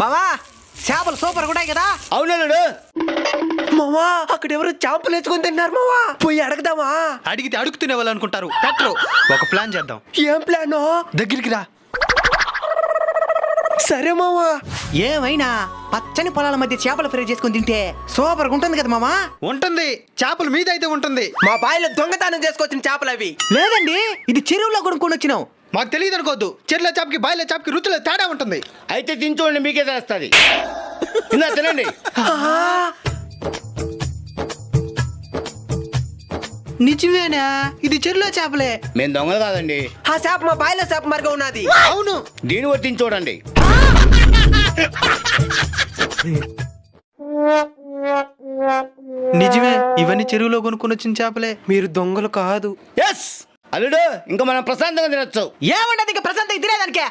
మావా చేపలు సూపర్ కూడా కదా? అవునడు మావా అక్కడ ఎవరు చేపలు వేసుకొని తిన్నారు మావా, పోయి అడగదామా? అడిగితే అడుగుతూనే వాళ్ళు అనుకుంటారు. పెట్టరు. ఒక ప్లాన్ చేద్దాం. ఏం ప్లాన్? దగ్గరికి రా. సరే మావా. ఏమైనా పచ్చని పొలాల మధ్య చేపలు ఫ్రై చేసుకుని తింటే సూపర్ గా ఉంటుంది కదా మామా? ఉంటుంది. చేపల మీద అయితే ఉంటుంది. మా బాయిలో దొంగతనం చేసుకొచ్చిన చేపలు అవి. లేదండి, ఇది చెరువులో కొనుక్కొని వచ్చినాం. మాకు తెలియదు అనుకోవద్దు. చెర్ల చేపకి బాయిల చేపకి రుచిలో తేడా ఉంటుంది. అయితే తినచూడండి, మీకే తెలుస్తుంది. తినండి. నిజమేనా? ఇది చెరువులో చేపలే. మేము దొంగలు కాదండి. ఆ చేప మా బాయిలో చేప మరిగా ఉన్నది. అవును. దీన్ని కూడా తిని చూడండి. నిజమే, ఇవన్నీ చెరువులో కొనుక్కొని వచ్చిన చేపలే. మీరు దొంగలు కాదు. ఎస్ అల్లుడు, ఇంకా మనం ప్రశాంతంగా తినొచ్చు. ఏమంటది ఇంకా ప్రశాంతంగా తినేదానికే?